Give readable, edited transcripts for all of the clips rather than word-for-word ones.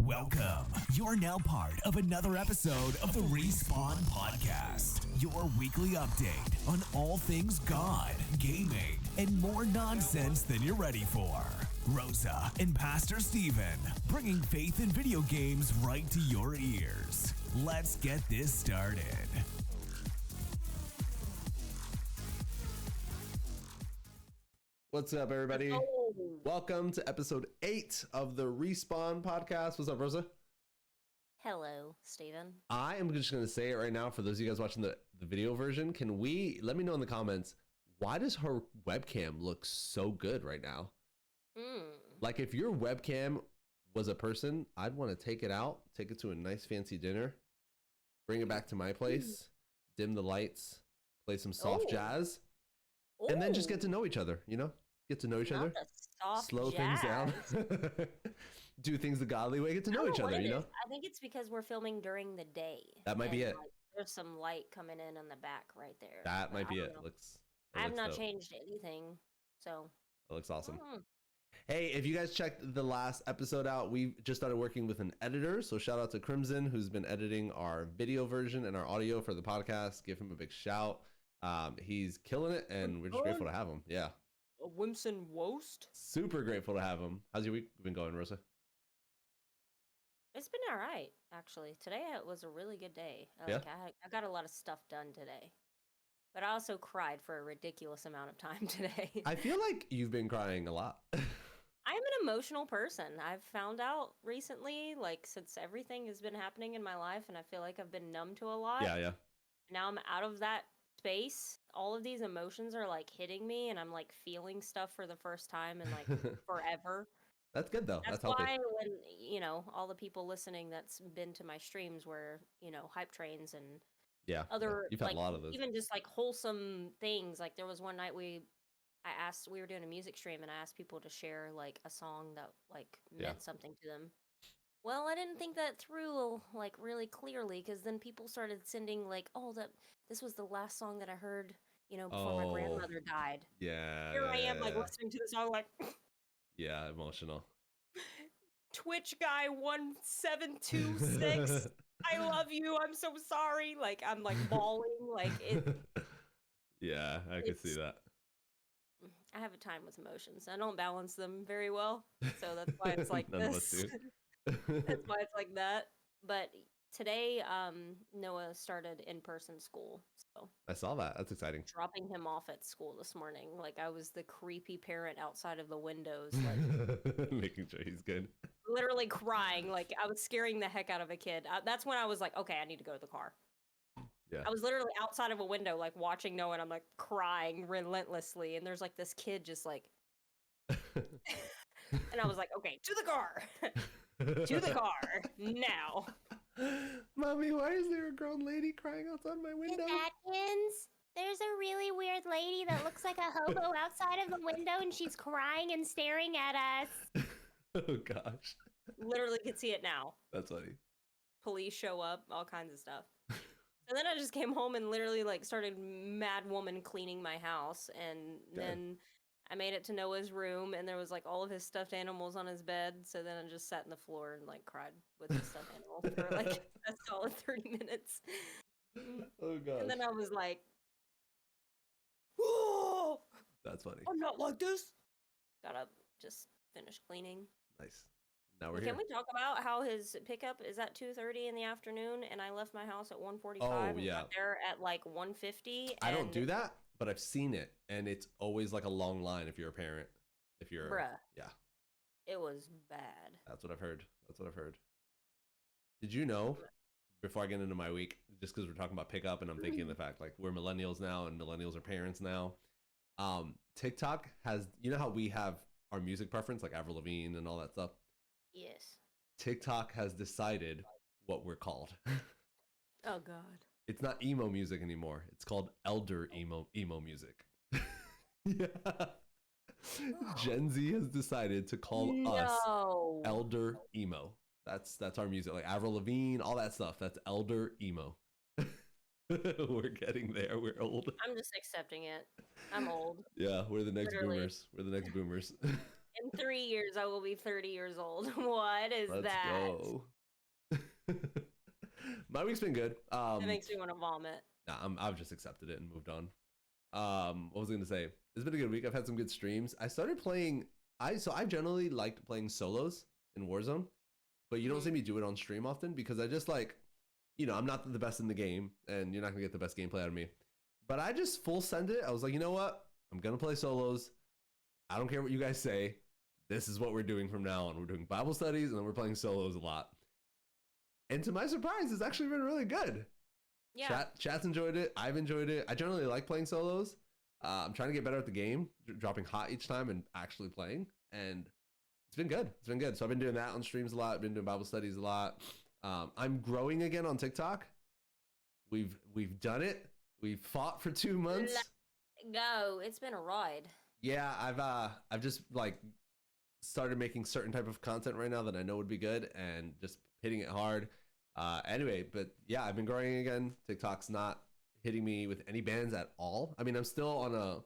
Welcome. You're now part of another episode of the Respawn Podcast, your weekly update on all things God, gaming, and more nonsense than you're ready for. Rosa and Pastor Steven, bringing faith in video games right to your ears. Let's get this started. What's up, everybody? Oh. Welcome to episode 8 of the Respawn Podcast. What's up, Rosa? Hello, Steven. I am just going to say it right now for those of you guys watching the video version. Let me know in the comments, why does her webcam look so good right now? Like, if your webcam was a person, I'd want to take it out, take it to a nice fancy dinner, bring it back to my place, dim the lights, play some soft jazz, and then just get to know each other, you know? Get to know each other, slow things down, do things the godly way, get to know each other, you know? I think it's because we're filming during the day. That might be it. Like, there's some light coming in the back right there. That might be it. I have not changed anything, so. It looks awesome. Hey, if you guys checked the last episode out, we just started working with an editor. So shout out to Crimson, who's been editing our video version and our audio for the podcast. Give him a big shout. He's killing it, and we're just grateful to have him. Yeah. A Wimson Woast? Super grateful to have him. How's your week been going, Rosa? It's been all right, actually. Today it was a really good day. Yeah? I got a lot of stuff done today. But I also cried for a ridiculous amount of time today. I feel like you've been crying a lot. I'm an emotional person. I've found out recently, like, since everything has been happening in my life, and I feel like I've been numb to a lot. Yeah. Now I'm out of that space. All of these emotions are, like, hitting me, and I'm, like, feeling stuff for the first time in, like, forever. That's good, though. That's why healthy. when, you know, all the people listening that's been to my streams were, you know, hype trains and other, you've had like, a lot of those. even just, like, wholesome things. Like, there was one night we were doing a music stream, and I asked people to share, like, a song that, like, meant something to them. Well, I didn't think that through, like, really clearly, because then people started sending, like, this was the last song that I heard, you know, before my grandmother died. Yeah. Here I am, like, listening to the song, like... Yeah, emotional. Twitch guy 1726. I love you. I'm so sorry. Like, I'm, like, bawling. Like, it... Yeah, I could see that. I have a time with emotions. I don't balance them very well, so that's why it's like None this. of us do. That's why it's like that. But today, Noah started in-person school, so I saw that. That's exciting. dropping him off at school this morning. Like, I was the creepy parent outside of the windows, like Making sure he's good. literally crying. Like, I was scaring the heck out of a kid. That's when I was like, okay, I need to go to the car. Yeah. I was literally outside of a window, like, watching Noah, and I'm, like, crying relentlessly. And there's, like, this kid just, like... And I was like, okay, to the car! To the car, now! Mommy, why is there a grown lady crying outside my window? Atkins, there's a really weird lady that looks like a hobo outside of the window, and she's crying and staring at us. Oh, gosh. Literally could see it now. That's funny. Police show up, all kinds of stuff. So then I just came home and literally, like, started mad woman cleaning my house, and then I made it to Noah's room, and there was, like, all of his stuffed animals on his bed, so then I just sat in the floor and, like, cried with the stuffed animal for, like, a solid 30 minutes. Oh, gosh. And then I was like, whoa! That's funny. I'm not like this! Got up, just finished cleaning. Nice. Now we're here. Can we talk about how his pickup is at 2:30 in the afternoon, and I left my house at 1:45 and got there at, like, 1:50? I don't do that, but I've seen it, and it's always like a long line if you're a parent. If you're... Bruh. Yeah. It was bad. That's what I've heard. Did you know, before I get into my week, just because we're talking about pickup, and I'm thinking the fact, like, we're millennials now, and millennials are parents now. TikTok has... You know how we have our music preference, like Avril Lavigne and all that stuff? Yes. TikTok has decided what we're called. Oh, God. It's not emo music anymore. It's called elder emo music. Yeah. Gen Z has decided to call us elder emo. That's our music. Like Avril Lavigne, all that stuff. That's elder emo. We're getting there. We're old. I'm just accepting it. I'm old. Yeah, we're the next Literally. boomers. We're the next boomers. In 3 years, I will be 30 years old. What is Let's that? go. My week's been good. It makes me want to vomit. Nah, I've just accepted it and moved on. What was I gonna say? It's been a good week. I've had some good streams. I started playing. I generally liked playing solos in Warzone, but you don't see me do it on stream often because I just like, I'm not the best in the game, and you're not gonna get the best gameplay out of me. But I just full send it. I was like, you know what? I'm gonna play solos. I don't care what you guys say. This is what we're doing from now on. We're doing Bible studies, and then we're playing solos a lot. And to my surprise, it's actually been really good. Yeah. Chat's enjoyed it. I've enjoyed it. I generally like playing solos. I'm trying to get better at the game, dropping hot each time and actually playing. And it's been good. It's been good. So I've been doing that on streams a lot. I've been doing Bible studies a lot. I'm growing again on TikTok. We've done it. We've fought for 2 months. Go. It's been a ride. Yeah, I've just like started making certain type of content right now that I know would be good and just hitting it hard. Anyway, but yeah, I've been growing again. TikTok's not hitting me with any bans at all. I mean, I'm still on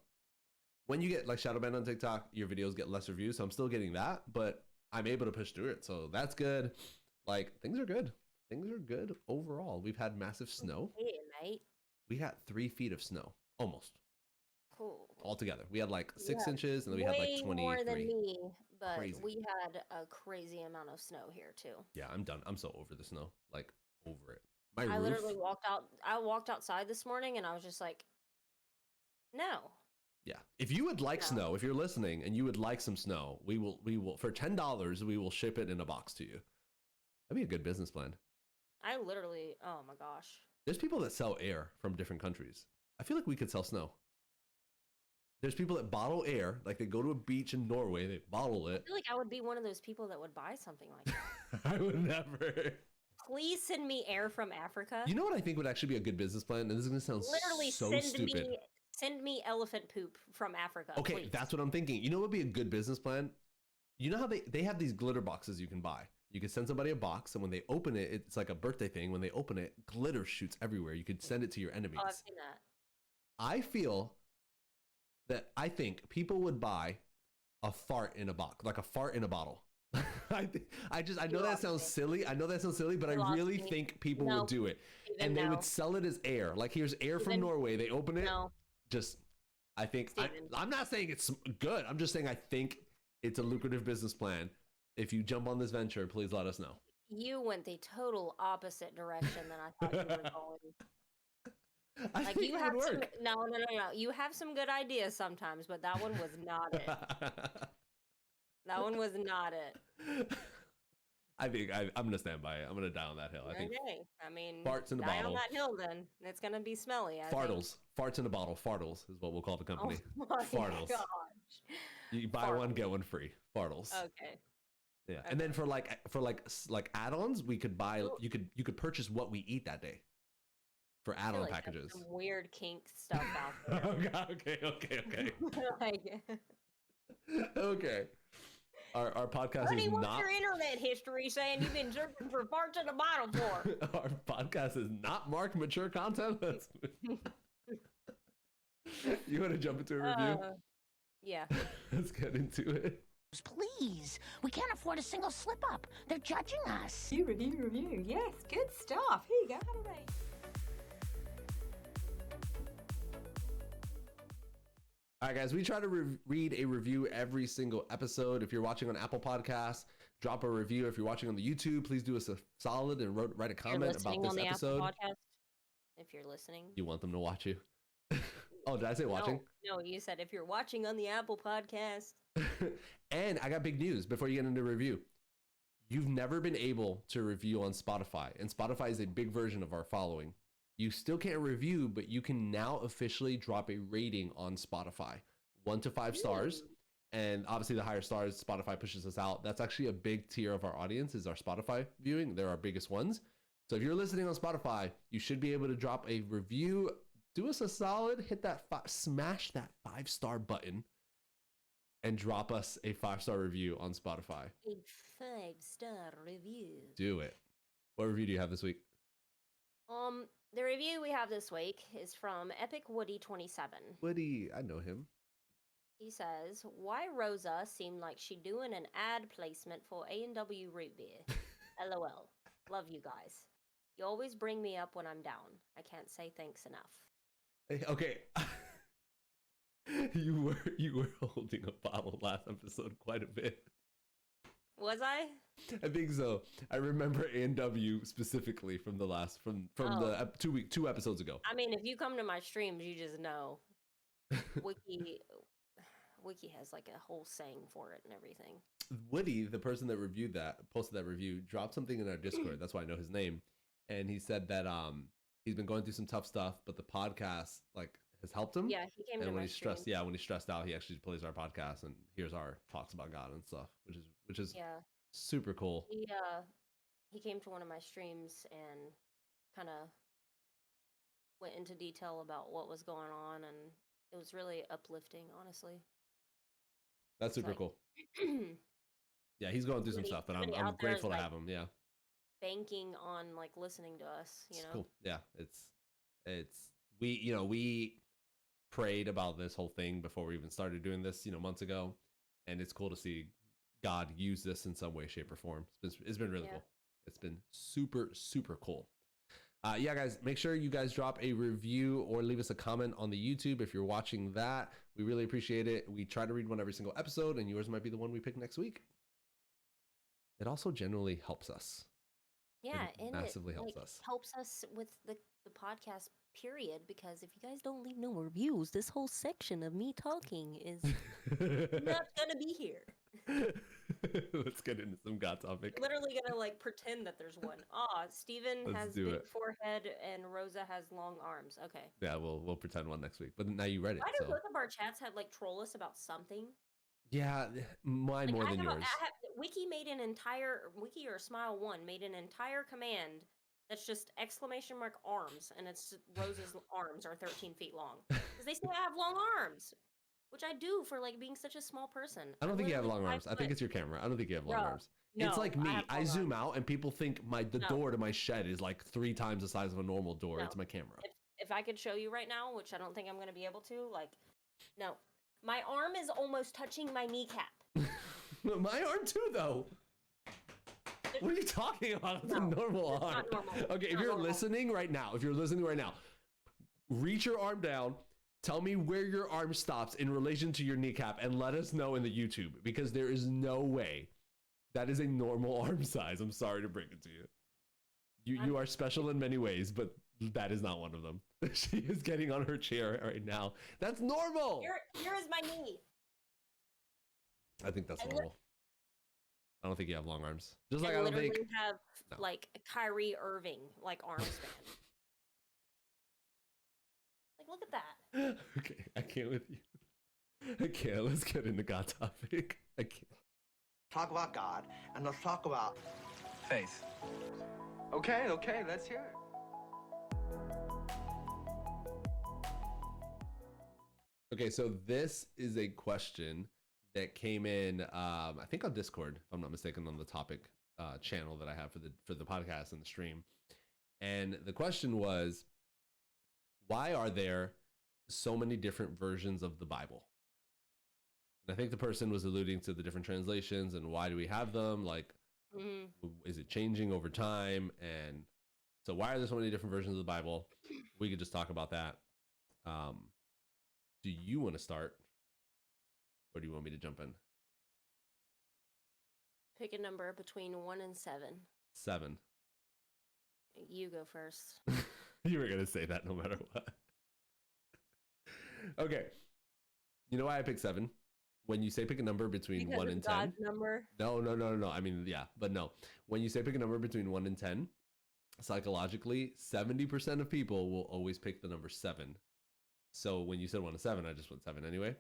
when you get like shadow banned on TikTok, your videos get less views. So I'm still getting that, but I'm able to push through it. So that's good. Like things are good. Things are good overall. We've had massive snow. Hey, mate. We got 3 feet of snow almost. Cool. All together. We had like 6 inches and then we had like 23. More than me, but Crazy. we had a crazy amount of snow here too. Yeah, I'm done. I'm so over the snow. Like over it. I literally walked out. I walked outside this morning and I was just like, no. Yeah. If you would like snow, if you're listening and you would like some snow, we will for $10, we will ship it in a box to you. That'd be a good business plan. I literally, oh my gosh. There's people that sell air from different countries. I feel like we could sell snow. There's people that bottle air, like they go to a beach in Norway, they bottle it. I feel like I would be one of those people that would buy something like that. I would never. Please send me air from Africa. You know what I think would actually be a good business plan? And this is going to sound literally so stupid. Send me elephant poop from Africa. Okay, please. That's what I'm thinking. You know what would be a good business plan? You know how they have these glitter boxes you can buy. You could send somebody a box, and when they open it, it's like a birthday thing. When they open it, glitter shoots everywhere. You could send it to your enemies. Oh, I've seen that. I think people would buy a fart in a box, like a fart in a bottle. I know that sounds silly. But I really think people would do it. And they would sell it as air. Like here's air from Norway. They open it. I think, I'm not saying it's good. I'm just saying I think it's a lucrative business plan. If you jump on this venture, please let us know. You went the total opposite direction than I thought you were going. I think it would work. No. You have some good ideas sometimes, but that one was not it. That one was not it. I think I'm going to stand by it. I'm going to die on that hill. I think. I mean, farts in a die bottle. on that hill, then it's going to be smelly. Fartles. Farts in a bottle. Fartles is what we'll call the company. Oh my Fartles. Gosh. You buy one, get one free. Fartles. Okay. Yeah, okay. And then for add-ons, we could buy. You could purchase what we eat that day. For add-on packages. Some weird kink stuff out there. Okay. Like, okay. Our podcast Honey, is what's not. Your internet history saying you've been searching for farts in a bottle for? Our podcast is not marked mature content. You want to jump into a review? Yeah. Let's get into it. Please, we can't afford a single slip up. They're judging us. Review. Yes, good stuff. Here you go. Hooray. All right, guys, we try to read a review every single episode. If you're watching on Apple Podcasts, drop a review. If you're watching on the YouTube, please do us a solid and write a comment about this episode. If you're listening. You want them to watch you? Oh, did I say watching? No, you said if you're watching on the Apple Podcast. And I got big news before you get into review. You've never been able to review on Spotify, and Spotify is a big version of our following. You still can't review, but you can now officially drop a rating on Spotify, 1 to 5 stars. And obviously the higher stars, Spotify pushes us out. That's actually a big tier of our audience is our Spotify viewing. They're our biggest ones. So if you're listening on Spotify, you should be able to drop a review. Do us a solid, hit that, smash that 5-star button and drop us a 5-star review on Spotify. A 5-star review. Do it. What review do you have this week? The review we have this week is from Epic Woody 27. Woody, I know him. He says, "Why Rosa seemed like she doing an ad placement for A&W root beer? LOL. Love you guys. You always bring me up when I'm down. I can't say thanks enough." Okay. you were holding a bottle last episode quite a bit. Was I? I think so. I remember A&W specifically from the last from the 2 episodes ago. I mean, if you come to my streams, you just know. Wiki has like a whole saying for it and everything. Woody, the person that posted that review, dropped something in our Discord. That's why I know his name. And he said that he's been going through some tough stuff, but the podcast like has helped him. Yeah, he came to my stressed, when he's stressed out, he actually plays our podcast and hears our talks about God and stuff, which is super cool. He came to one of my streams and kind of went into detail about what was going on, and it was really uplifting, honestly. That's super cool. Yeah, he's going through some stuff, but I'm grateful to have him. Yeah, banking on like listening to us. You know, cool. Yeah, it's we prayed about this whole thing before we even started doing this, months ago, and it's cool to see God use this in some way, shape, or form. It's been really cool. It's been super, super cool. Yeah, guys, make sure you guys drop a review or leave us a comment on the YouTube if you're watching that. We really appreciate it. We try to read one every single episode, and yours might be the one we pick next week. It also generally helps us. Yeah, it massively helps us. Helps us with the podcast, period, because if you guys don't leave no reviews, this whole section of me talking is not gonna be here. Let's get into some God topic. Literally gonna like pretend that there's one. Steven has big forehead and Rosa has long arms. Okay. Yeah, we'll pretend one next week. But now you read it. Why do both of our chats have like troll us about something? Yeah, mine more than yours. Wiki or Smile One made an entire command that's just exclamation mark arms, and it's Rosa's arms are 13 feet long because they say I have long arms. Which I do for like being such a small person. I don't think you have long arms. I think it's your camera. I don't think you have long arms. No, it's like me. I zoom out and people think the door to my shed is like 3 times the size of a normal door. No. It's my camera. If I could show you right now, which I don't think I'm going to be able to, no. My arm is almost touching my kneecap. My arm too, though. What are you talking about? It's a normal arm. Not normal. Okay, if you're listening right now, reach your arm down. Tell me where your arm stops in relation to your kneecap and let us know in the YouTube, because there is no way that is a normal arm size. I'm sorry to break it to you. You are special in many ways, but that is not one of them. She is getting on her chair right now. That's normal. Here is my knee. I think that's normal. I don't think you have long arms. Just like I don't think have like Kyrie Irving arm span. Look at that. Okay, I can't with you. I can't. Let's get into God topic. I can't. Talk about God, and let's talk about faith. Okay, let's hear it. Okay, so this is a question that came in, I think on Discord, if I'm not mistaken, on the topic channel that I have for the podcast and the stream. And the question was, why are there so many different versions of the Bible? And I think the person was alluding to the different translations and why do we have them? Is it changing over time? And so why are there so many different versions of the Bible? We could just talk about that. Do you want to start? Or do you want me to jump in? Pick a number between 1 and 7. 7. You go first. You were going to say that no matter what. Okay. You know why I picked 7? When you say pick a number between because 1 and 10. God's number? No. I mean, yeah, but no. When you say pick a number between 1 and 10, psychologically, 70% of people will always pick the number 7. So when you said 1 to 7, I just went 7 anyway.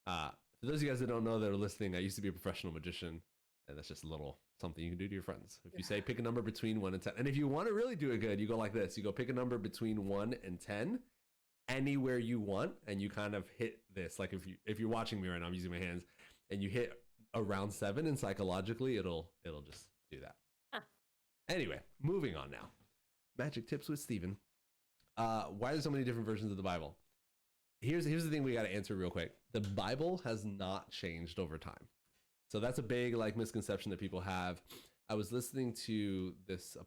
For those of you guys that don't know that are listening, I used to be a professional magician, and that's just a little something you can do to your friends. If you say pick a number between 1 and 10, and if you want to really do it good, you go like this. You go pick a number between 1 and 10, anywhere you want, and you kind of hit this. Like if you're watching me right now, I'm using my hands, and you hit around 7, and psychologically it'll just do that. Huh. Anyway, moving on now. Magic tips with Steven. Why are there so many different versions of the Bible? here's the thing we got to answer real quick. The Bible has not changed over time. So that's a big like misconception that people have. I was listening to this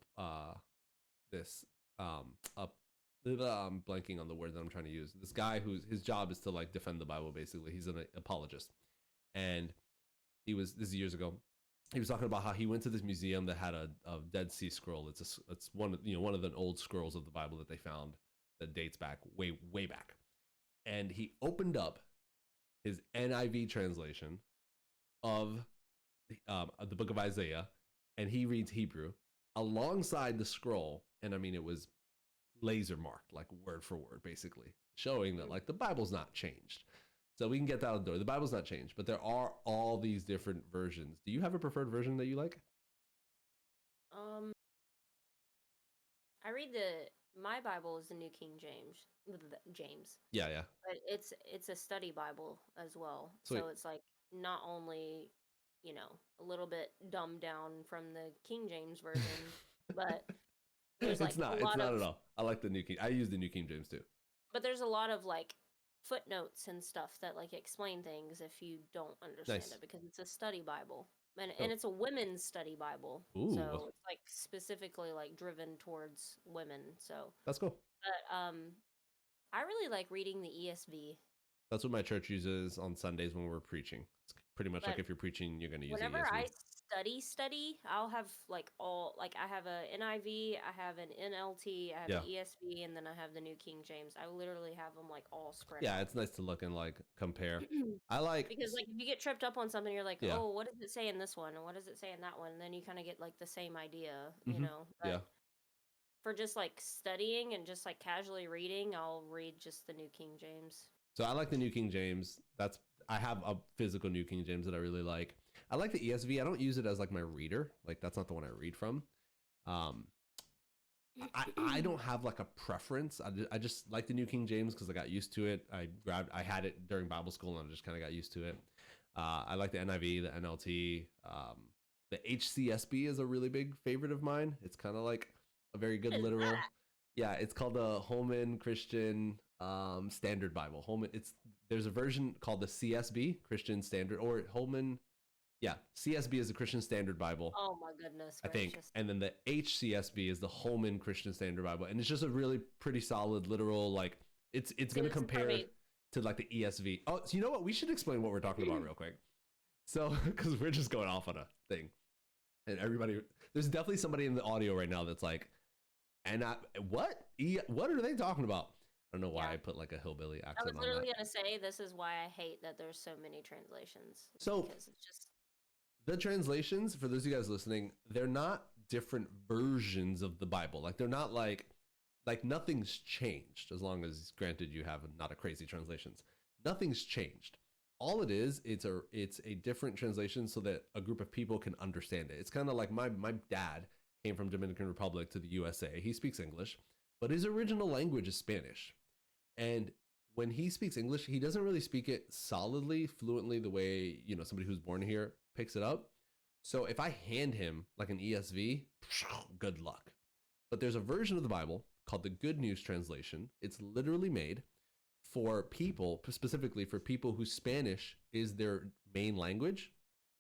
I'm blanking on the word that I'm trying to use. This guy whose his job is to like defend the Bible. Basically, he's an apologist, and this is years ago. He was talking about how he went to this museum that had a Dead Sea Scroll. It's one of the old scrolls of the Bible that they found that dates back way back, and he opened up his NIV translation of the book of Isaiah, and he reads Hebrew alongside the scroll, and I mean it was laser marked like word for word, basically showing that like the Bible's not changed. So we can get that out the door. The Bible's not changed, but there are all these different versions. Do you have a preferred version that you like? I read my Bible is the New King James. Yeah. But it's a study Bible as well. Sweet. So it's like not only, a little bit dumbed down from the King James version, but there's like it's not at all. I like the New King. I use the New King James too. But there's a lot of like footnotes and stuff that like explain things if you don't understand Nice. it, because it's a study Bible. And it's a women's study Bible. Ooh. So it's like specifically like driven towards women. So That's cool. But I really like reading the ESV. That's what my church uses on Sundays when we're preaching. It's pretty much like if you're preaching, you're going to use the ESV. Whenever I study, I'll have like I have a NIV, I have an NLT, I have an ESV, and then I have the New King James. I literally have them like all spread out. Yeah, it's nice to look and like compare. I like, because like if you get tripped up on something, you're like, oh, what does it say in this one, and what does it say in that one, and then you kind of get like the same idea, you know. But for just like studying and just like casually reading, I'll read just the New King James. So I like the New King James. I have a physical New King James that I really like. I like the ESV. I don't use it as like my reader. Like that's not the one I read from. I don't have like a preference. I just like the New King James because I got used to it. I had it during Bible school and I just kind of got used to it. I like the NIV, the NLT. The HCSB is a really big favorite of mine. It's kind of like a very good literal. Yeah, it's called the Holman Christian Standard Bible. There's a version called the CSB, Christian Standard, or Holman. Yeah, CSB is the Christian Standard Bible. Oh my goodness I think. And then the HCSB is the Holman Christian Standard Bible. And it's just a really pretty solid literal, like it's going to compare to like the ESV. Oh, so you know what? We should explain what we're talking about real quick. So, because we're just going off on a thing. And there's definitely somebody in the audio right now that's like, what are they talking about? I don't know why I put like a hillbilly accent on that. I was literally going to say, this is why I hate that there's so many translations. So, because it's just... the translations, for those of you guys listening, they're not different versions of the Bible. Like, they're not like nothing's changed, as long as, granted, you have not a crazy translations. Nothing's changed. All it is, it's a different translation so that a group of people can understand it. It's kind of like my dad came from Dominican Republic to the USA. He speaks English, but his original language is Spanish. And when he speaks English, he doesn't really speak it solidly, fluently, the way, somebody who's born here picks it up. So if I hand him like an ESV, good luck. But there's a version of the Bible called the Good News Translation. It's literally made for people, specifically for people whose Spanish is their main language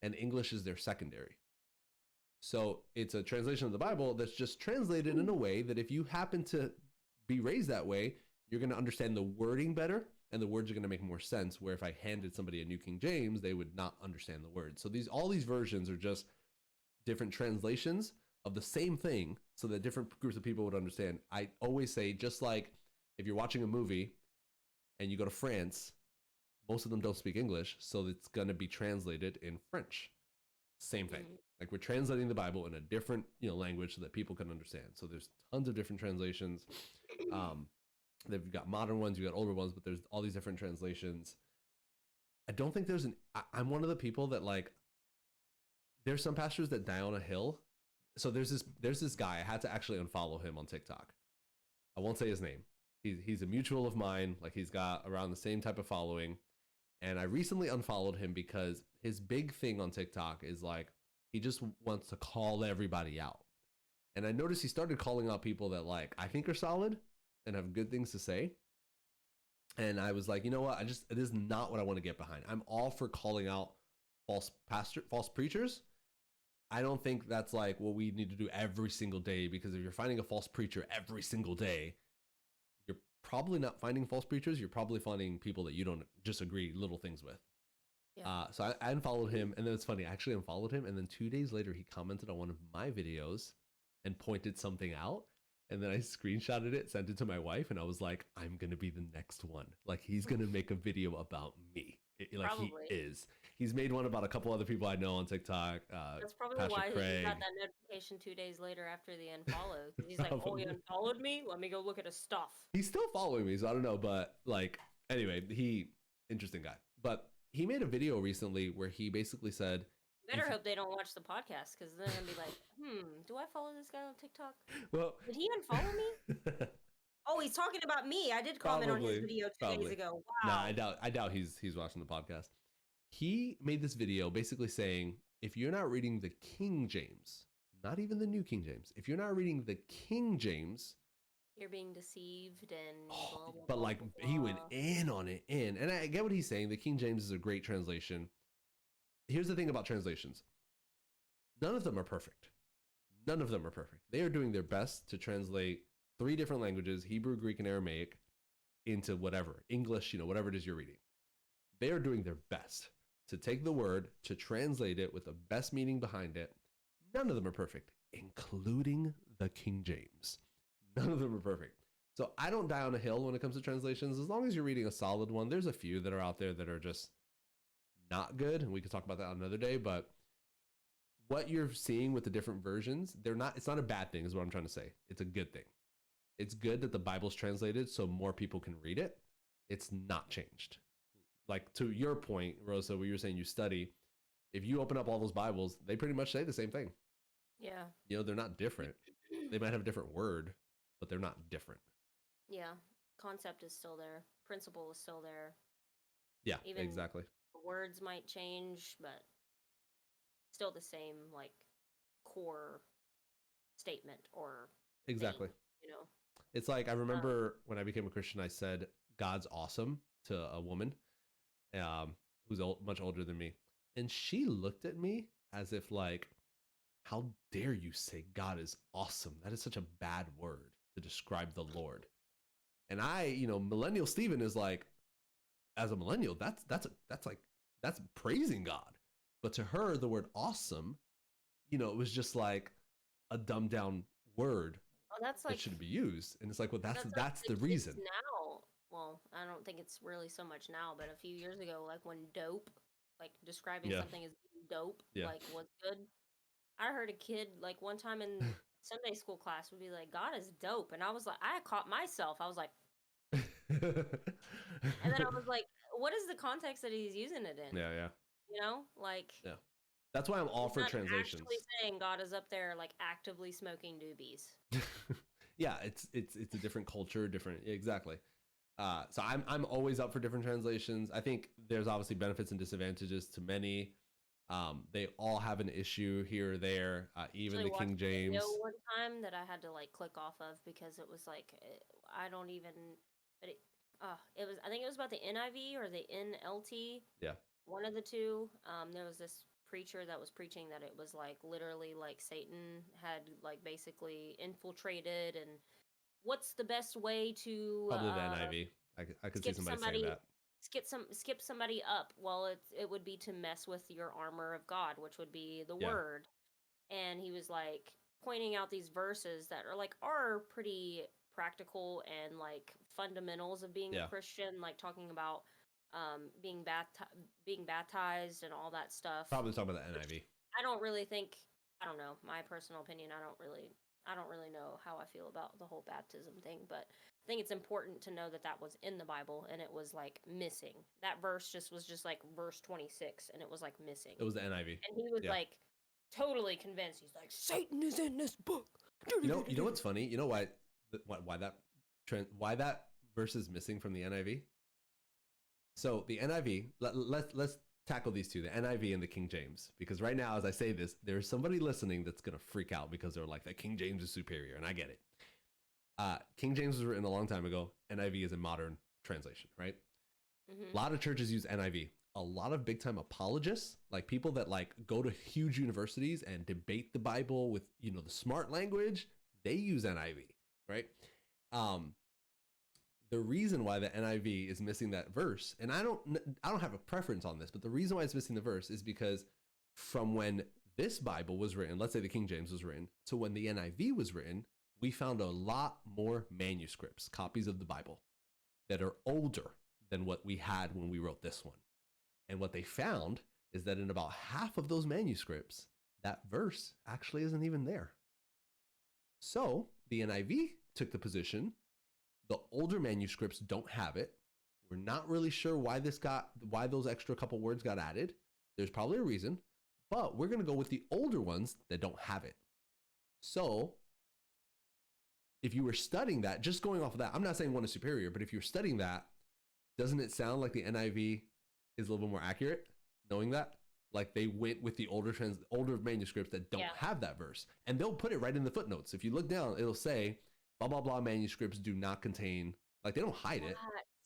and English is their secondary. So it's a translation of the Bible that's just translated in a way that if you happen to be raised that way, you're going to understand the wording better and the words are going to make more sense, where if I handed somebody a New King James, they would not understand the words. So all these versions are just different translations of the same thing so that different groups of people would understand. I always say, just like if you're watching a movie and you go to France, most of them don't speak English, so it's going to be translated in French. Same thing. Like we're translating the Bible in a different, language so that people can understand. So there's tons of different translations. They've got modern ones, you got older ones, but there's all these different translations. I don't think I'm one of the people that like, there's some pastors that die on a hill. So there's this guy, I had to actually unfollow him on TikTok. I won't say his name. He's a mutual of mine. Like he's got around the same type of following. And I recently unfollowed him because his big thing on TikTok is like, he just wants to call everybody out. And I noticed he started calling out people that like, I think are solid and have good things to say. And I was like, you know what? It is not what I want to get behind. I'm all for calling out false preachers. I don't think that's like what we need to do every single day, because if you're finding a false preacher every single day, you're probably not finding false preachers. You're probably finding people that you don't just agree little things with. Yeah. So I unfollowed him, and then it's funny. I actually unfollowed him, and then 2 days later, he commented on one of my videos and pointed something out. And then I screenshotted it, sent it to my wife, and I was like, I'm going to be the next one. Like, he's going to make a video about me. Probably. He is. He's made one about a couple other people I know on TikTok. That's probably Patrick why Craig. he got that notification 2 days later after the unfollow. He's like, oh, you unfollowed me? Let me go look at his stuff. He's still following me, so I don't know. But, like, anyway, interesting guy. But he made a video recently where he basically said, better hope they don't watch the podcast, because then they'll be like, do I follow this guy on TikTok? Well, did he unfollow me? Oh, he's talking about me. I did comment on his video 2 days ago. Wow. No, I doubt he's watching the podcast. He made this video basically saying, if you're not reading the King James, not even the New King James, if you're not reading the King James, you're being deceived and blah, blah, but blah, like blah, he went in on it, and I get what he's saying. The King James is a great translation. Here's the thing about translations. None of them are perfect. None of them are perfect. They are doing their best to translate 3 different languages, Hebrew, Greek, and Aramaic, into whatever, English, whatever it is you're reading. They are doing their best to take the word, to translate it with the best meaning behind it. None of them are perfect, including the King James. None of them are perfect. So I don't die on a hill when it comes to translations. As long as you're reading a solid one, there's a few that are out there that are just not good, and we could talk about that another day. But what you're seeing with the different versions, it's not a bad thing, is what I'm trying to say. It's a good thing. It's good that the Bible's translated so more people can read it. It's not changed. Like, to your point, Rosa, where you were saying you study, if you open up all those Bibles, they pretty much say the same thing. Yeah. They're not different. They might have a different word, but they're not different. Yeah. Concept is still there. Principle is still there. Yeah, exactly. Words might change, but still the same, like, core statement or exactly thing, It's like, I remember when I became a Christian, I said God's awesome to a woman who's much older than me, and she looked at me as if like, how dare you say God is awesome? That is such a bad word to describe the Lord. And I, millennial Steven is like, as a millennial, that's praising God. But to her, the word awesome, it was just like a dumbed down word that's like, that should be used. And it's like, well, that's like the reason. Now, well, I don't think it's really so much now, but a few years ago, like when dope, like describing something as being dope, like was good. I heard a kid like one time in Sunday school class would be like, God is dope. And I was like, I caught myself. I was like, and then I was like, what is the context that he's using it in? Yeah. Yeah. That's why I'm all for translations. Actually saying God is up there like actively smoking doobies. Yeah, it's a different culture, exactly. So I'm always up for different translations. I think there's obviously benefits and disadvantages to many. They all have an issue here or there. Even the King James. One time that I had to like click off of because it was like I don't even. But I think it was about the NIV or the NLT. Yeah. One of the two. There was this preacher that was preaching that it was like literally like Satan had like basically infiltrated, and what's the best way to probably the NIV. I could see somebody saying that. Skip somebody up. Well, it would be to mess with your armor of God, which would be the word. And he was like pointing out these verses that are pretty practical and like fundamentals of being a Christian, like talking about being baptized and all that stuff. Probably talking about the NIV. I don't know, my personal opinion, I don't really know how I feel about the whole baptism thing, but I think it's important to know that was in the Bible and it was like missing. That verse was just like verse 26 and it was like missing. It was the NIV. And he was like totally convinced. He's like, Satan is in this book. You know what's funny? You know why that verse is missing from the NIV? So the NIV, let's tackle these two, the NIV and the King James, because right now, as I say this, there's somebody listening that's going to freak out because they're like, the King James is superior, and I get it. King James was written a long time ago. NIV is a modern translation, right? Mm-hmm. A lot of churches use NIV. A lot of big time apologists, like people that like go to huge universities and debate the Bible with, you know, the smart language, they use NIV, right? The reason why the NIV is missing that verse, and I don't have a preference on this, but the reason why it's missing the verse is because from when this Bible was written, let's say the King James was written, to when the NIV was written, we found a lot more manuscripts, copies of the Bible that are older than what we had when we wrote this one. And what they found is that in about half of those manuscripts, that verse actually isn't even there. So the NIV took the position, the older manuscripts don't have it. We're not really sure why those extra couple words got added. There's probably a reason, but we're going to go with the older ones that don't have it. So if you were studying that, just going off of that, I'm not saying one is superior, but if you're studying that, doesn't it sound like the NIV is a little bit more accurate, knowing that? Like they went with the older manuscripts that don't have that verse. And they'll put it right in the footnotes. If you look down, it'll say, blah, blah, blah manuscripts do not contain, like they don't hide it.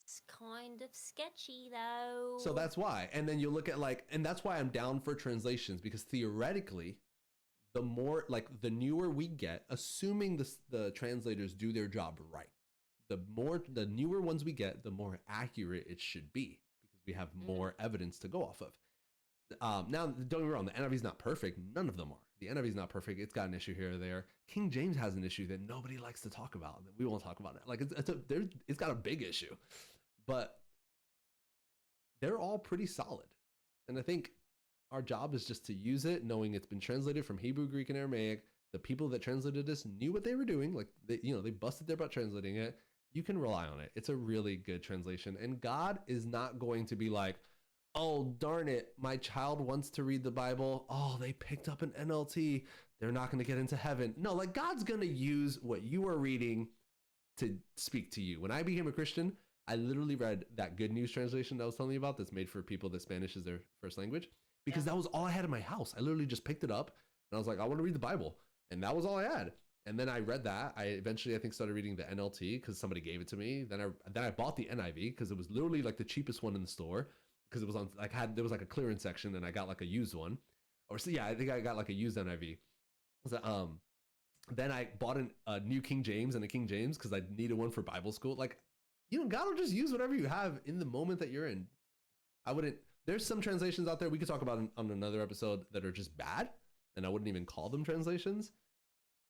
It's kind of sketchy though. So that's why. And then you look at like, and that's why I'm down for translations, because theoretically, the more, like the newer we get, assuming the translators do their job right, the newer ones we get, the more accurate it should be, because we have more evidence to go off of. Now, don't get me wrong, the NIV is not perfect. None of them are. The NIV is not perfect. It's got an issue here or there. King James has an issue that nobody likes to talk about, that we won't talk about it. Like it's got a big issue, but they're all pretty solid. And I think our job is just to use it, knowing it's been translated from Hebrew, Greek, and Aramaic. The people that translated this knew what they were doing. Like they busted their butt translating it. You can rely on it. It's a really good translation. And God is not going to be like, oh, darn it, my child wants to read the Bible. Oh, they picked up an NLT. They're not going to get into heaven. No, like God's going to use what you are reading to speak to you. When I became a Christian, I literally read that Good News translation that I was telling you about that's made for people that Spanish is their first language, because that was all I had in my house. I literally just picked it up and I was like, I want to read the Bible. And that was all I had. And then I read that. I eventually, I think, started reading the NLT because somebody gave it to me. Then I bought the NIV because it was literally like the cheapest one in the store, because it was on, like, there was like a clearance section and I got like a used one. Or so, yeah, I think I got like a used NIV. So, then I bought a new King James and a King James because I needed one for Bible school. Like, God will just use whatever you have in the moment that you're in. There's some translations out there we could talk about on another episode that are just bad, and I wouldn't even call them translations.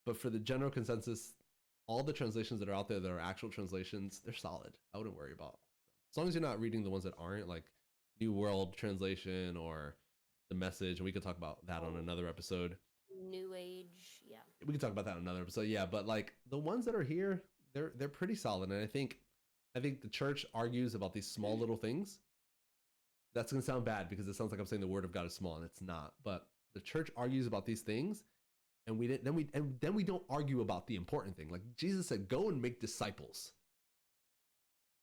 But for the general consensus, all the translations that are out there that are actual translations, they're solid. I wouldn't worry about. As long as you're not reading the ones that aren't, like New World Translation or The Message, and we could talk about that on another episode. New Age, yeah. We can talk about that on another episode, yeah. But like the ones that are here, they're pretty solid, and I think the church argues about these small little things. That's gonna sound bad because it sounds like I'm saying the word of God is small, and it's not. But the church argues about these things, and then we don't argue about the important thing. Like Jesus said, go and make disciples.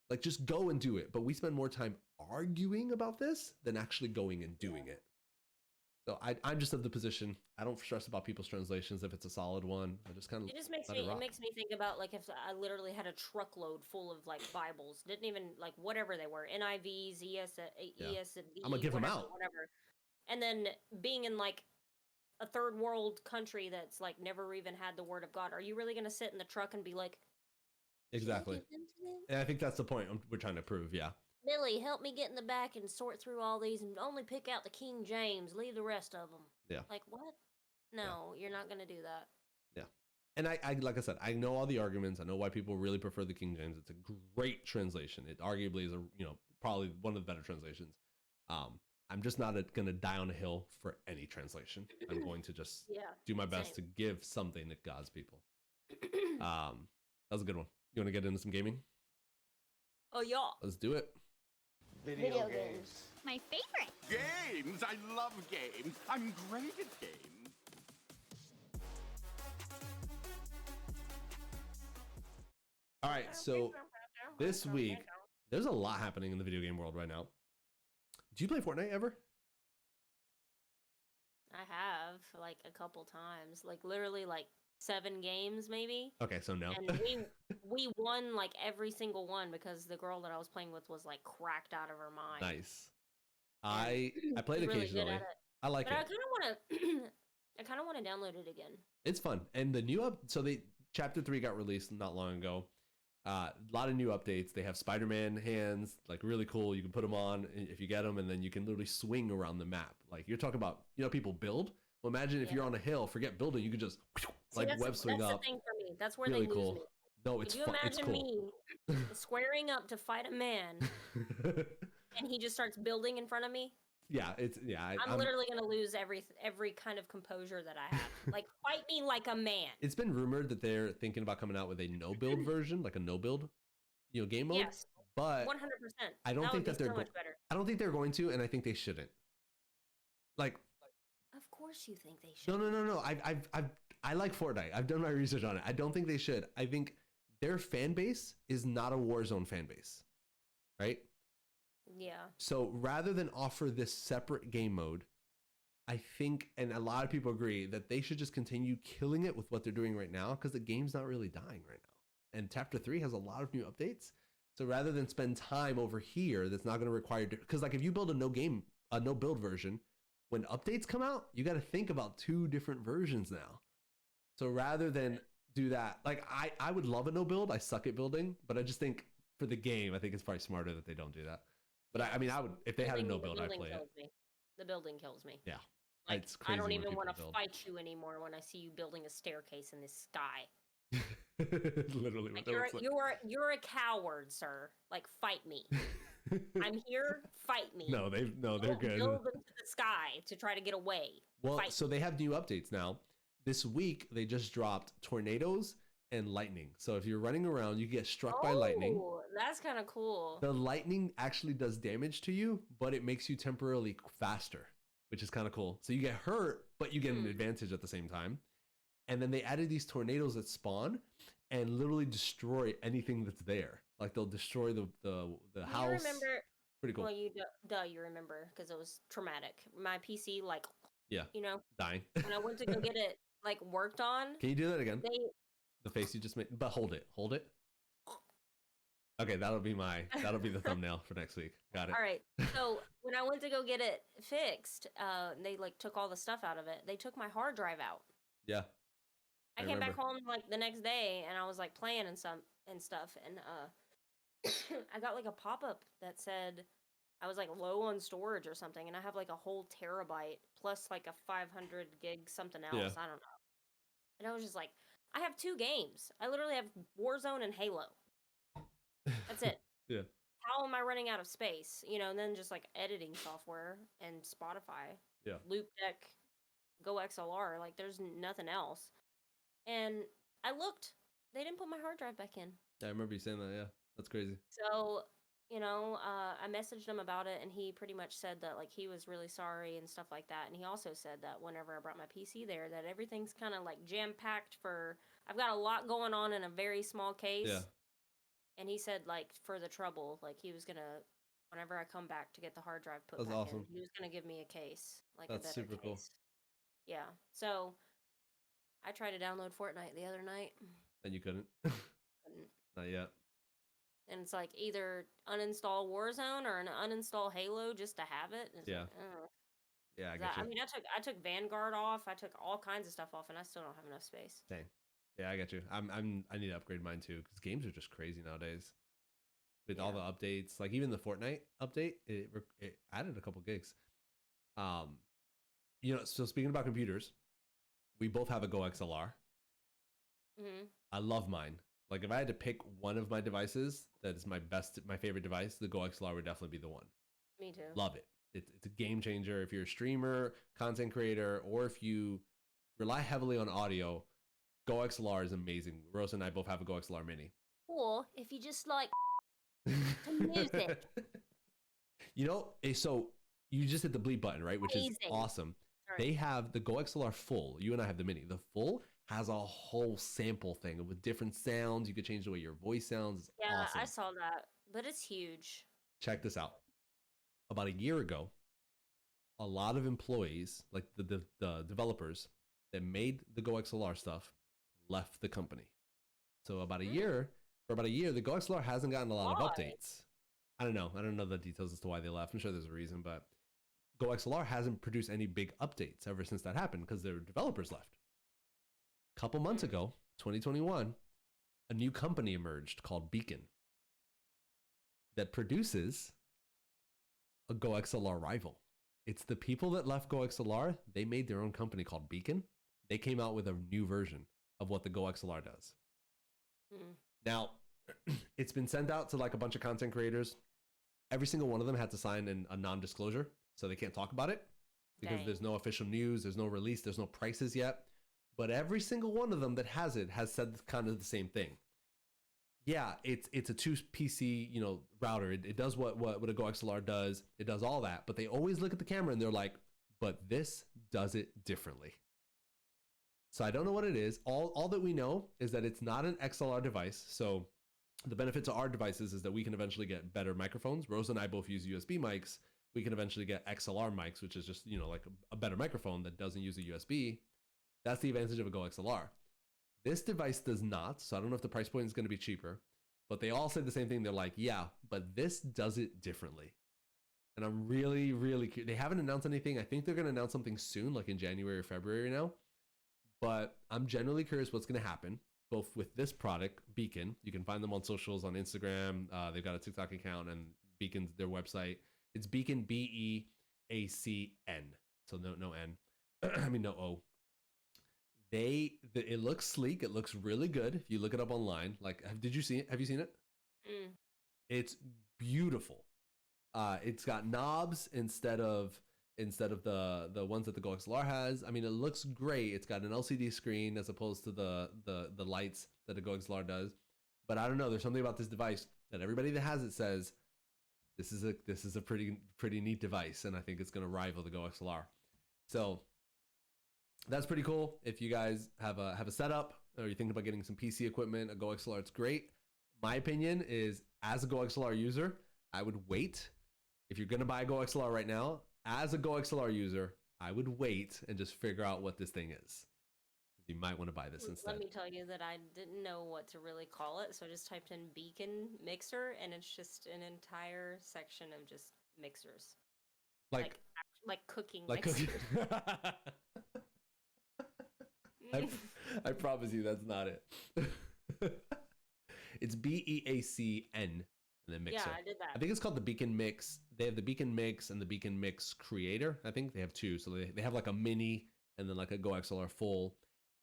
Like just go and do it. But we spend more time arguing about this than actually going and doing it. So I'm just of the position, I don't stress about people's translations if it's a solid one. I just kind of it makes me think about like if I literally had a truckload full of like Bibles, didn't even like whatever they were, NIVs, ESV, I'm gonna give them out, whatever, and then being in like a third world country that's like never even had the Word of God, are you really gonna sit in the truck and be like, exactly? And I think that's the point we're trying to prove. Yeah. Billy, help me get in the back and sort through all these and only pick out the King James, leave the rest of them. Yeah. Like, what? No, you're not going to do that. Yeah. And I like I said, I know all the arguments. I know why people really prefer the King James. It's a great translation. It arguably is probably one of the better translations. I'm just not going to die on a hill for any translation. I'm going to just do my best to give something to God's people. That was a good one. You want to get into some gaming? Oh, yeah. Let's do it. Video games. My favorite. Games! I love games. I'm great at games. All right, so this week, there's a lot happening in the video game world right now. Do you play Fortnite ever? I have, like, a couple times. Like, literally, like, 7 games maybe. Okay, so no. And we won like every single one because the girl that I was playing with was like cracked out of her mind. Nice. I played She's really occasionally. good at it. I like But it. I kind of want to I kind of want to download it again. It's fun. And the new chapter 3 got released not long ago. A lot of new updates. They have Spider-Man hands, like really cool. You can put them on if you get them, and then you can literally swing around the map. Like you're talking about, people build. Well, imagine if you're on a hill, forget building, you could just web swing that's up. the thing for me. That's where Really they lose me. No, it's Could you It's imagine cool. me squaring up to fight a man, and he just starts building in front of me? I'm literally gonna lose every kind of composure that I have. Like, fight me like a man. It's been rumored that they're thinking about coming out with a no build version, like a no build, game mode. Yes, but 100%. I don't think that they're so much better. I don't think they're going to, and I think they shouldn't. Like, of course you think they should. no. I like Fortnite. I've done my research on it. I don't think they should. I think their fan base is not a Warzone fan base, right? Yeah. So rather than offer this separate game mode, I think, and a lot of people agree, that they should just continue killing it with what they're doing right now, because the game's not really dying right now. And Chapter 3 has a lot of new updates. So rather than spend time over here, that's not going to require, because like if you build a no build version, when updates come out, you got to think about 2 different versions now. So rather than do that, like I would love a no build. I suck at building, but I just think for the game, I think it's probably smarter that they don't do that. But I mean, I would, if they had a no build, I'd play it. Me. The building kills me. Yeah. Like, it's crazy. I don't even want to fight you anymore when I see you building a staircase in the sky. Literally. Like, you're a coward, sir. Like, fight me. I'm here. Fight me. No, they're good. Build into the sky to try to get away. Well, so they have new updates now. This week they just dropped tornadoes and lightning. So if you're running around, you get struck by lightning. That's kind of cool. The lightning actually does damage to you, but it makes you temporarily faster, which is kind of cool. So you get hurt, but you get an advantage at the same time. And then they added these tornadoes that spawn and literally destroy anything that's there. Like they'll destroy the house. You remember? Pretty cool. Well, you remember because it was traumatic. My PC, like, dying. When I went to go get it, like, worked on. Can you do that again? The face you just made, but hold it. Okay, that'll be the thumbnail for next week. Got it. All right. So when I went to go get it fixed, they like took all the stuff out of it. They took my hard drive out. Yeah. I came back home like the next day, and I was like playing and stuff, and I got like a pop-up that said I was like low on storage or something, and I have like a whole terabyte plus like a 500 gig something else. Yeah. I don't know. And I was just like, I have 2 games. I literally have Warzone and Halo. That's it. Yeah. How am I running out of space? And then just like editing software and Spotify. Yeah. Loop Deck, Go XLR. Like there's nothing else. And I looked. They didn't put my hard drive back in. I remember you saying that. Yeah. That's crazy. So, I messaged him about it, and he pretty much said that like he was really sorry and stuff like that. And he also said that whenever I brought my PC there, that everything's kind of like jam-packed I've got a lot going on in a very small case. Yeah. And he said, like, for the trouble, like, he was going to, whenever I come back to get the hard drive put That's back awesome. in, he was going to give me a case. Like, That's a better super cool. case. Yeah. So, I tried to download Fortnite the other night. And you couldn't? Couldn't. Not yet. And it's like either uninstall Warzone or uninstall Halo just to have it. It's Yeah. Like, Yeah, I get you. I mean, I took Vanguard off. I took all kinds of stuff off, and I still don't have enough space. Dang. Yeah, I get you. I need to upgrade mine too, because games are just crazy nowadays. With all the updates, like even the Fortnite update, it added a couple gigs. So speaking about computers, we both have a Go XLR. Mm-hmm. I love mine. Like if I had to pick one of my devices that is my favorite device, the Go XLR would definitely be the one. Me too. Love it. It's a game changer if you're a streamer, content creator, or if you rely heavily on audio. Go XLR is amazing. Rosa and I both have a Go XLR Mini. Or if you just like music. So you just hit the bleep button, right? Which Amazing. Is awesome. Sorry. They have the Go XLR Full. You and I have the Mini. The Full has a whole sample thing with different sounds. You could change the way your voice sounds. It's awesome. I saw that, but it's huge. Check this out. About a year ago, a lot of employees, like the developers that made the Go XLR stuff, left the company. So for about a year, the Go XLR hasn't gotten a lot of updates. I don't know the details as to why they left. I'm sure there's a reason, but Go XLR hasn't produced any big updates ever since that happened because their developers left. A couple months ago, 2021, a new company emerged called Beacon that produces a Go XLR rival. It's the people that left Go XLR. They made their own company called Beacon. They came out with a new version of what the Go XLR does. Now, it's been sent out to like a bunch of content creators. Every single one of them had to sign a non-disclosure, so they can't talk about it because there's no official news, there's no release, there's no prices yet. But every single one of them that has it has said kind of the same thing. Yeah, it's a 2 PC, router. It does what a Go XLR does. It does all that, but they always look at the camera and they're like, but this does it differently. So I don't know what it is. All that we know is that it's not an XLR device. So the benefit to our devices is that we can eventually get better microphones. Rose and I both use USB mics. We can eventually get XLR mics, which is just, like a better microphone that doesn't use a USB. That's the advantage of a Go XLR. This device does not, so I don't know if the price point is going to be cheaper, but they all say the same thing. They're like, yeah, but this does it differently. And I'm really, really curious. They haven't announced anything. I think they're going to announce something soon, like in January or February now. But I'm generally curious what's going to happen, both with this product, Beacon. You can find them on socials, on Instagram. They've got a TikTok account, and Beacon's their website. It's Beacon, BEACN. So no N. I mean, no O. It looks sleek. It looks really good. If you look it up online, like, did you see it? Have you seen it? It's beautiful. It's got knobs instead of the ones that the Go XLR has. I mean, it looks great. It's got an LCD screen as opposed to the lights that the Go XLR does. But I don't know. There's something about this device that everybody that has it says this is a pretty neat device, and I think it's going to rival the Go XLR. So that's pretty cool. If you guys have a setup or you're thinking about getting some PC equipment, a Go XLR, it's great. My opinion is, as a Go XLR user, I would wait. If you're going to buy a Go XLR right now, as a Go XLR user, I would wait and just figure out what this thing is. You might want to buy this instead. Let me tell you that I didn't know what to really call it, so I just typed in Beacon mixer, and it's just an entire section of just mixers. Like cooking mixers. I promise you that's not it. It's BEACN and then mixer. Yeah, I did that. I think it's called the Beacon Mix. They have the Beacon Mix and the Beacon Mix Creator. I think they have two. So they have like a mini and then like a Go XLR full.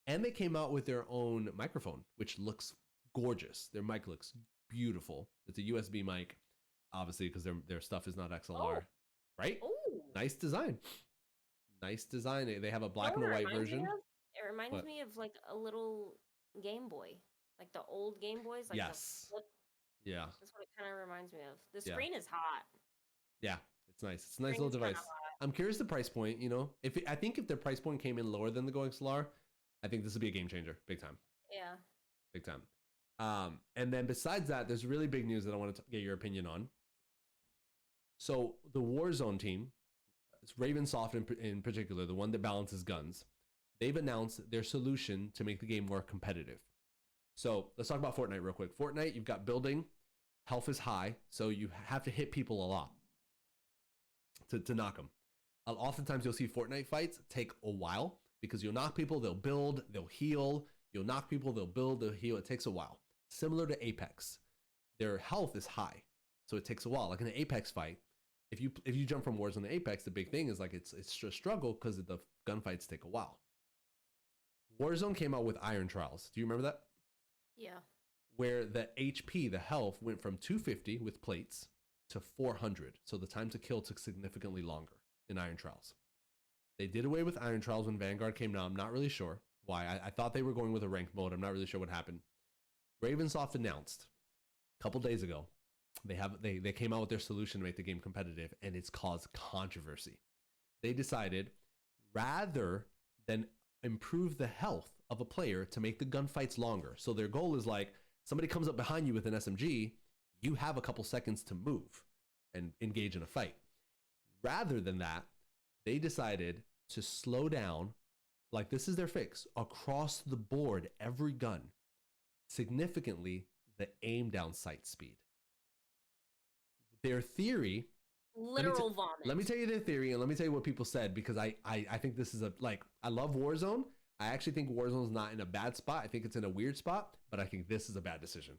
And they came out with their own microphone, which looks gorgeous. Their mic looks beautiful. It's a USB mic, obviously, because their stuff is not XLR. Right? Oh. Nice design. Nice design. They have a black and a white version. It reminds me of like a little Game Boy, like the old Game Boys. Like yes. The flip. Yeah. That's what it kind of reminds me of. The screen is hot. Yeah, it's nice. It's a nice little device. I'm curious the price point. I think if their price point came in lower than the Go XLR, I think this would be a game changer, big time. Yeah. Big time. And then besides that, there's really big news that I want to get your opinion on. So the Warzone team, it's Ravensoft in particular, the one that balances guns, they've announced their solution to make the game more competitive. So let's talk about Fortnite real quick. Fortnite, you've got building, health is high, so you have to hit people a lot to knock them. Oftentimes you'll see Fortnite fights take a while because you'll knock people, they'll build, they'll heal. You'll knock people, they'll build, they'll heal. It takes a while. Similar to Apex. Their health is high, so it takes a while. Like in an Apex fight, if you jump from Warzone to Apex, the big thing is like it's a struggle because the gunfights take a while. Warzone came out with Iron Trials. Do you remember that? Yeah. Where the HP, the health, went from 250 with plates to 400. So the time to kill took significantly longer in Iron Trials. They did away with Iron Trials when Vanguard came out. I'm not really sure why. I thought they were going with a ranked mode. I'm not really sure what happened. Ravensoft announced a couple days ago they came out with their solution to make the game competitive, and it's caused controversy. They decided rather than improve the health of a player to make the gunfights longer. So their goal is like somebody comes up behind you with an SMG, you have a couple seconds to move and engage in a fight. Rather than that, they decided to slow down like this is their fix across the board, every gun, significantly the aim down sight speed. Their theory, Literal vomit. let me tell you their theory, and let me tell you what people said, because I think this is I love Warzone. I actually think Warzone is not in a bad spot. I think it's in a weird spot, but I think this is a bad decision.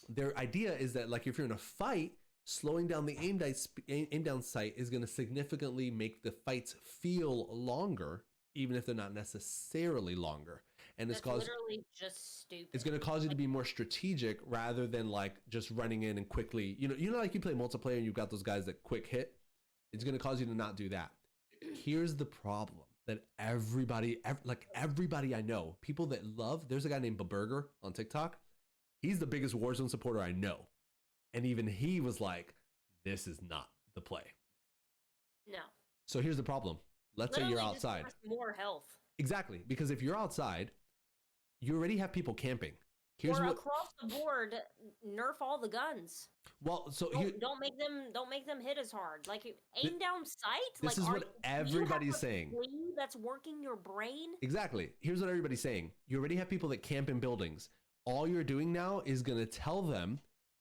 Their idea is that like if you're in a fight, slowing down the aim down sight is going to significantly make the fights feel longer, even if they're not necessarily longer. And it's literally just stupid. It's going to cause you to be more strategic rather than like just running in and quickly, like you play multiplayer and you've got those guys that quick hit. It's going to cause you to not do that. Here's the problem that everybody I know, people that love, there's a guy named Burger on TikTok. He's the biggest Warzone supporter I know. And even he was like, this is not the play. No. So here's the problem. Let's say you're outside. More health. Exactly. Because if you're outside, you already have people camping. Across the board, nerf all the guns. Well, so don't make them hit as hard. Like aim down sight. This is what everybody's saying. That's working your brain. Exactly. Here's what everybody's saying. You already have people that camp in buildings. All you're doing now is going to tell them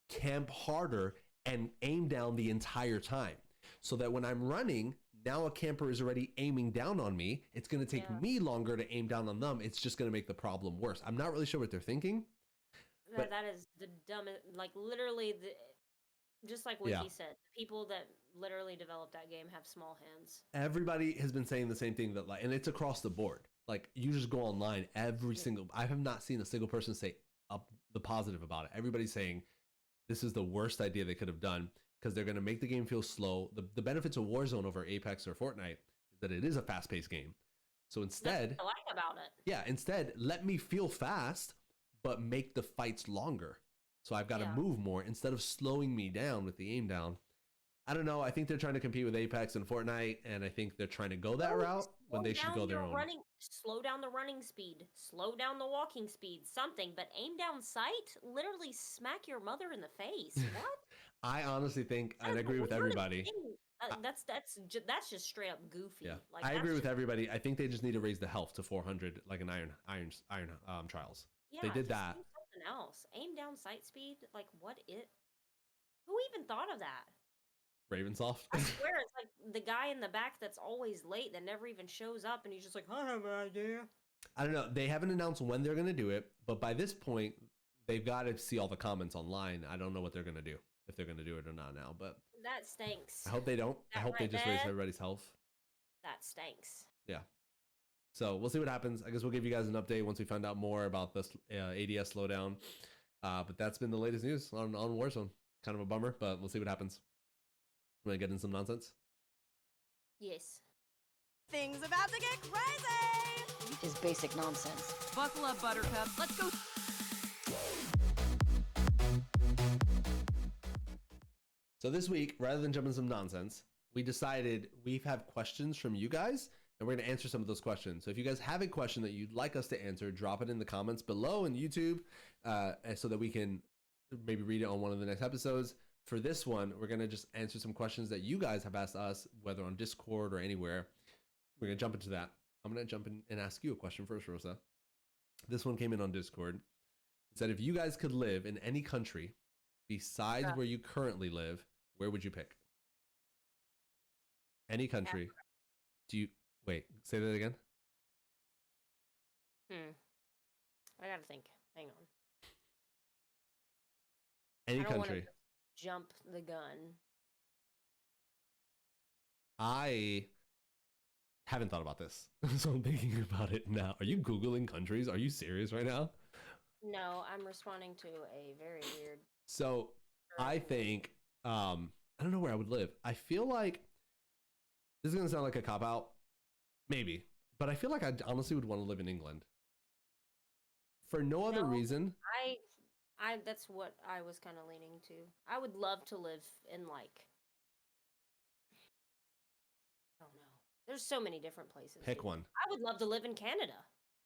camp harder and aim down the entire time, so that when I'm running, now a camper is already aiming down on me. It's going to take me longer to aim down on them. It's just going to make the problem worse. I'm not really sure what they're thinking. But that is the dumbest, like literally just like what he said, people that literally developed that game have small hands. Everybody has been saying the same thing and it's across the board. Like you just go online, I have not seen a single person say the positive about it. Everybody's saying this is the worst idea they could have done because they're going to make the game feel slow. The benefits of Warzone over Apex or Fortnite is that it is a fast-paced game. So instead, that's what I like about it. Yeah, instead, let me feel fast, but make the fights longer. So I've got to move more instead of slowing me down with the aim down. I don't know. I think they're trying to compete with Apex and Fortnite, and I think they're trying to go that route when they should go their own. Slow down the running speed, slow down the walking speed, something, but aim down sight, literally smack your mother in the face. What? I honestly think, and I agree with everybody. That's just straight up goofy. Yeah, like, I agree with everybody. I think they just need to raise the health to 400, like an iron trials. Yeah, they did that. Something else. Aim down sight speed. Like what? Who even thought of that? Ravensoft. I swear it's like the guy in the back that's always late that never even shows up, and he's just like, I have an idea. I don't know. They haven't announced when they're going to do it, but by this point, they've got to see all the comments online. I don't know what they're going to do, if they're going to do it or not now, but that stinks. I hope they don't. I hope they just raise everybody's health. That stinks. Yeah. So we'll see what happens. I guess we'll give you guys an update once we find out more about this ADS slowdown. But that's been the latest news on Warzone. Kind of a bummer, but we'll see what happens. Want to get in some nonsense? Yes. Things about to get crazy! Is basic nonsense. Buckle up, Buttercup. Let's go. So this week, rather than jumping some nonsense, we decided we have questions from you guys, and we're going to answer some of those questions. So if you guys have a question that you'd like us to answer, drop it in the comments below in YouTube so that we can maybe read it on one of the next episodes. For this one, we're going to just answer some questions that you guys have asked us, whether on Discord or anywhere. We're going to jump into that. I'm going to jump in and ask you a question first, Rosa. This one came in on Discord. It said, if you guys could live in any country besides where you currently live, where would you pick? Any country. Wait, say that again? I got to think. Hang on. Any country. Jump the gun. I haven't thought about this, so I'm thinking about it now. Are you Googling countries? Are you serious right now? No, I'm responding to a very weird. So I think, I don't know where I would live. I feel like this is going to sound like a cop-out, maybe, but I feel like I honestly would want to live in England. For no other reason. That's what I was kind of leaning to. I would love to live in I don't know. There's so many different places. Pick one. I would love to live in Canada.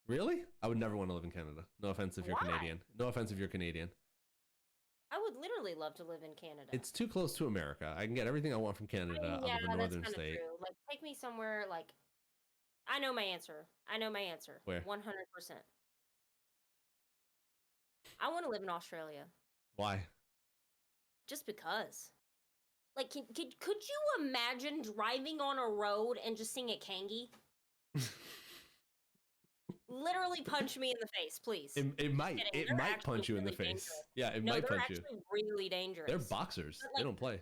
Really? I would never want to live in Canada. No offense if you're Canadian. No offense if you're Canadian. I would literally love to live in Canada. It's too close to America. I can get everything I want from Canada out of a northern state. True. Like, take me somewhere I know my answer. Where? 100%. I want to live in Australia. Why? Just because. Like, could you imagine driving on a road and just seeing a kangi? Literally punch me in the face, please. It might punch you in the face. Dangerous. Yeah, it might punch you. They're actually really dangerous. They're boxers. Like, they don't play.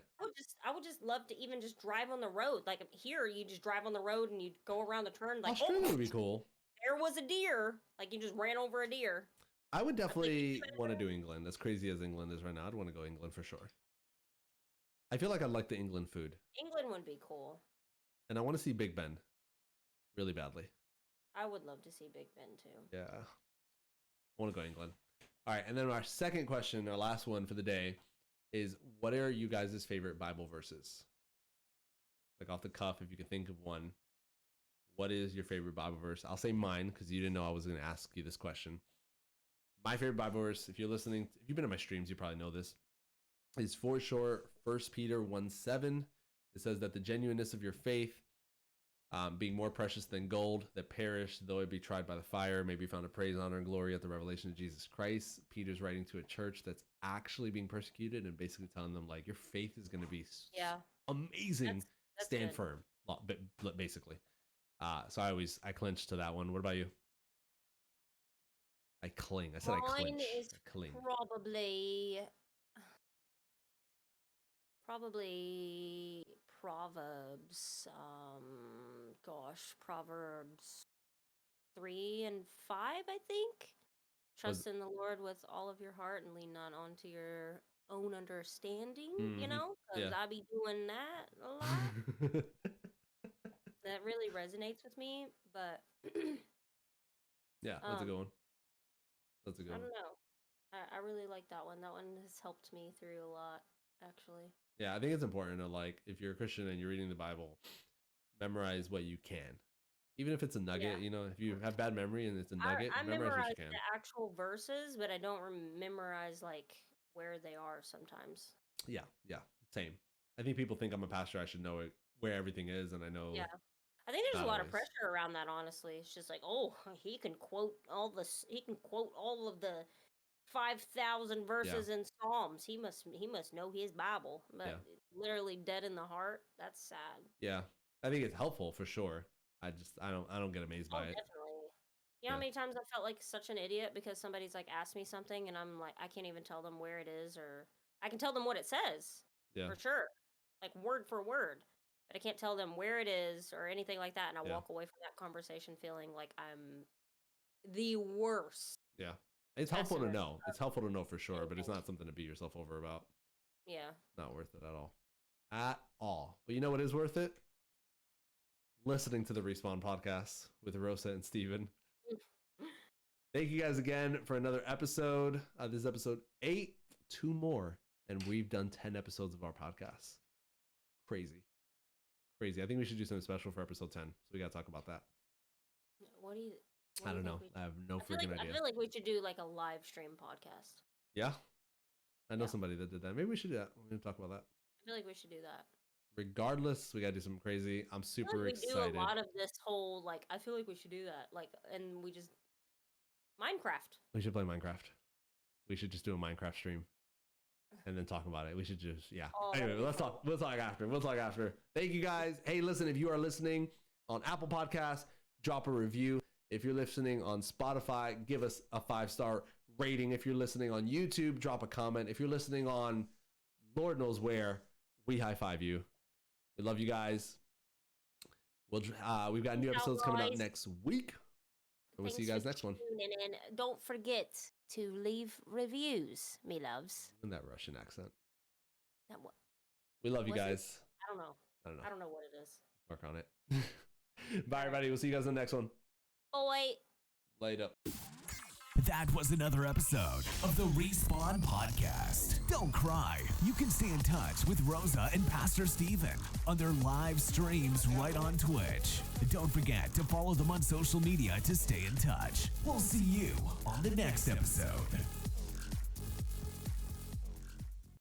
I would just love to even just drive on the road. Like here, you just drive on the road and you go around the turn. Like Australia would be cool. There was a deer. Like you just ran over a deer. I would definitely want to do England. As crazy as England is right now, I'd want to go England for sure. I feel like I like the England food. England would be cool. And I want to see Big Ben really badly. I would love to see Big Ben too. Yeah. I want to go England. All right. And then our second question, our last one for the day, is what are you guys' favorite Bible verses? Like off the cuff, if you could think of one. What is your favorite Bible verse? I'll say mine because you didn't know I was going to ask you this question. My favorite Bible verse, if you're listening, if you've been in my streams, you probably know this, is for sure 1 Peter 1:7. It says that the genuineness of your faith, being more precious than gold that perish, though it be tried by the fire, may be found to praise, honor, and glory at the revelation of Jesus Christ. Peter's writing to a church that's actually being persecuted and basically telling them, like, your faith is going to be amazing. That's stand good. Firm, basically. So I clinch to that one. What about you? I cling. I said I clinch. Mine is probably Proverbs. Proverbs 3 and 5, I think. Trust in the Lord with all of your heart and lean not onto your own understanding. You know, because I be doing that a lot. That really resonates with me, but yeah, that's a good one. That's a good one. I don't know. I really like that one. That one has helped me through a lot, actually. Yeah, I think it's important to, like, if you're a Christian and you're reading the Bible, memorize what you can. Even if it's a nugget, you know, if you have bad memory and it's a nugget, I memorize what you can. The actual verses, but I don't memorize, like, where they are sometimes. Yeah, same. I think people think I'm a pastor. I should know where everything is, and I know. Yeah. I think there's a lot of pressure around that, honestly. It's just like, oh, he can quote all of the 5,000 verses in Psalms. He must know his Bible. But literally dead in the heart, that's sad. Yeah. I think it's helpful for sure. I don't get amazed by it. Definitely. You know how many times I felt like such an idiot because somebody's like asked me something and I'm like, I can't even tell them where it is, or I can tell them what it says. Yeah. For sure. Like word for word. But I can't tell them where it is or anything like that, and I walk away from that conversation feeling like I'm the worst. Yeah. It's helpful to know. It's helpful to know for sure, but it's not something to beat yourself over about. Yeah. Not worth it at all. At all. But you know what is worth it? Listening to the Respawn podcast with Rosa and Steven. Thank you guys again for another episode. This is episode 8, 2 more, and we've done 10 episodes of our podcast. Crazy. I think we should do something special for episode 10. So we got to talk about that. I don't know. I have no freaking idea. I feel like we should do like a live stream podcast. Yeah? I know somebody that did that. Maybe we should do that. We're going to talk about that. I feel like we should do that. Regardless, we got to do something crazy. I'm super excited. We do a lot of this whole, like, I feel like we should do that. Like, and we just... Minecraft. We should play Minecraft. We should just do a Minecraft stream. And then talk about it. We should just, Anyway, let's talk. We'll talk after. Thank you guys. Hey, listen, if you are listening on Apple Podcasts, drop a review. If you're listening on Spotify, give us a 5-star rating. If you're listening on YouTube, drop a comment. If you're listening on Lord knows where, we high five you. We love you guys. We've got new episodes coming out next week. And we'll see you guys next one. And don't forget to leave reviews, me loves. In that Russian accent. That what? We love you guys. I don't know. I don't know what it is. Work on it. Bye, everybody. We'll see you guys in the next one. Boy. Later. That was another episode of the Respawn Podcast. Don't cry. You can stay in touch with Rosa and Pastor Steven on their live streams right on Twitch. Don't forget to follow them on social media to stay in touch. We'll see you on the next episode.